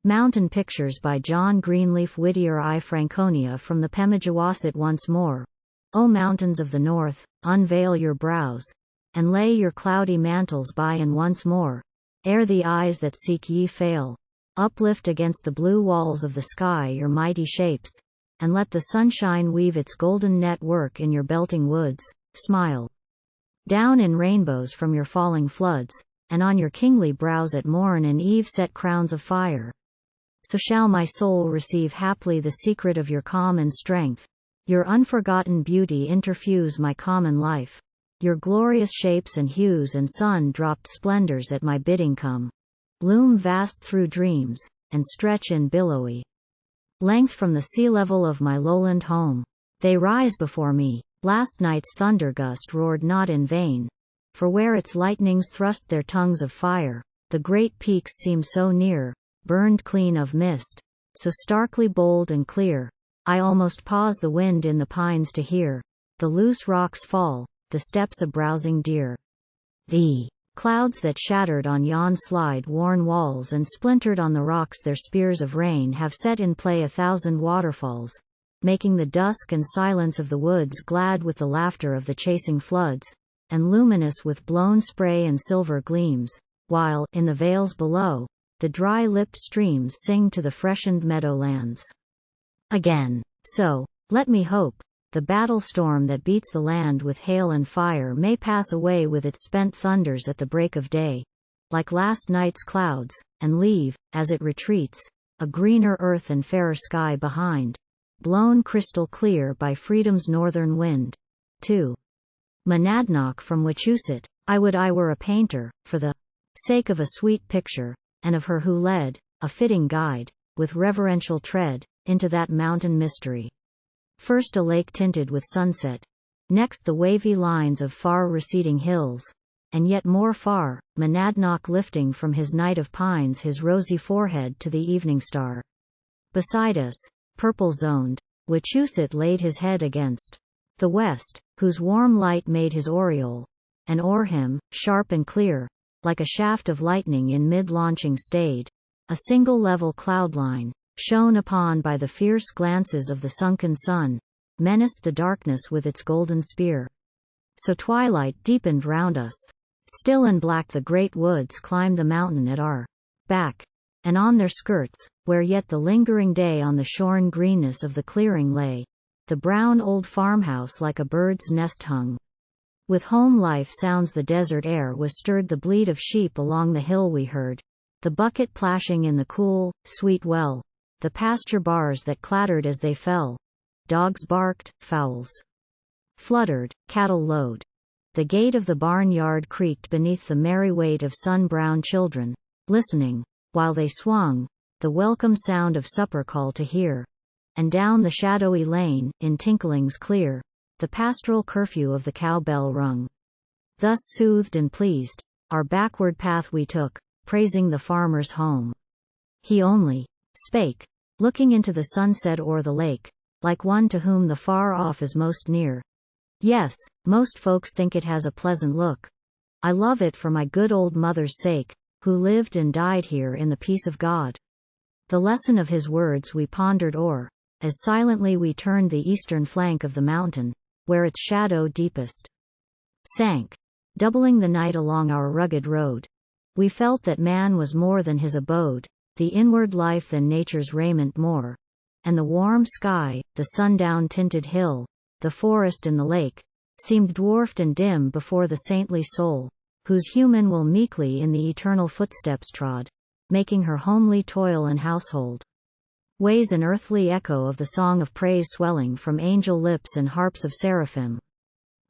Mountain Pictures by John Greenleaf. Whittier. I Franconia from the Pemigewasset once more. O mountains of the north, unveil your brows, and lay your cloudy mantles by, and once more, ere the eyes that seek ye fail, uplift against the blue walls of the sky your mighty shapes, and let the sunshine weave its golden net work in your belting woods. Smile down in rainbows from your falling floods, and on your kingly brows at morn and eve set crowns of fire. So shall my soul receive haply the secret of your calm and strength, your unforgotten beauty interfuse my common life, your glorious shapes and hues and sun-dropped splendors at my bidding come, loom vast through dreams, and stretch in billowy length from the sea level of my lowland home. They rise before me. Last night's thunder-gust roared not in vain, for where its lightnings thrust their tongues of fire, the great peaks seem so near, burned clean of mist, so starkly bold and clear, I almost pause the wind in the pines to hear the loose rocks fall, the steps a browsing deer. The clouds that shattered on yon slide-worn walls and splintered on the rocks their spears of rain have set in play 1,000 waterfalls, making the dusk and silence of the woods glad with the laughter of the chasing floods, and luminous with blown spray and silver gleams, while, in the vales below, the dry-lipped streams sing to the freshened meadowlands. Again, so, let me hope, the battle storm that beats the land with hail and fire may pass away with its spent thunders at the break of day, like last night's clouds, and leave, as it retreats, a greener earth and fairer sky behind, blown crystal clear by freedom's northern wind. 2. Monadnock from Wachusett. I would I were a painter, for the sake of a sweet picture, and of her who led, a fitting guide, with reverential tread, into that mountain mystery. First a lake tinted with sunset, next the wavy lines of far receding hills, and yet more far, Monadnock lifting from his night of pines his rosy forehead to the evening star. Beside us, purple-zoned, Wachusett laid his head against the west, whose warm light made his aureole, and o'er him, sharp and clear, like a shaft of lightning in mid-launching stayed, a single level cloud-line, shone upon by the fierce glances of the sunken sun, menaced the darkness with its golden spear. So twilight deepened round us. Still and black the great woods climbed the mountain at our back, and on their skirts, where yet the lingering day on the shorn greenness of the clearing lay, the brown old farmhouse like a bird's nest hung. With home life sounds the desert air was stirred, the bleat of sheep along the hill we heard, the bucket plashing in the cool, sweet well, the pasture bars that clattered as they fell, dogs barked, fowls fluttered, cattle lowed. The gate of the barnyard creaked beneath the merry weight of sun-brown children, listening, while they swung, the welcome sound of supper call to hear, and down the shadowy lane, in tinklings clear, the pastoral curfew of the cowbell rung. Thus soothed and pleased, our backward path we took, praising the farmer's home. He only spake, looking into the sunset o'er the lake, like one to whom the far off is most near. Yes, most folks think it has a pleasant look. I love it for my good old mother's sake, who lived and died here in the peace of God. The lesson of his words we pondered o'er, as silently we turned the eastern flank of the mountain, where its shadow deepest sank, doubling the night along our rugged road. We felt that man was more than his abode, the inward life than nature's raiment more, and the warm sky, the sundown-tinted hill, the forest and the lake, seemed dwarfed and dim before the saintly soul, whose human will meekly in the eternal footsteps trod, making her homely toil and household ways an earthly echo of the song of praise swelling from angel lips and harps of seraphim.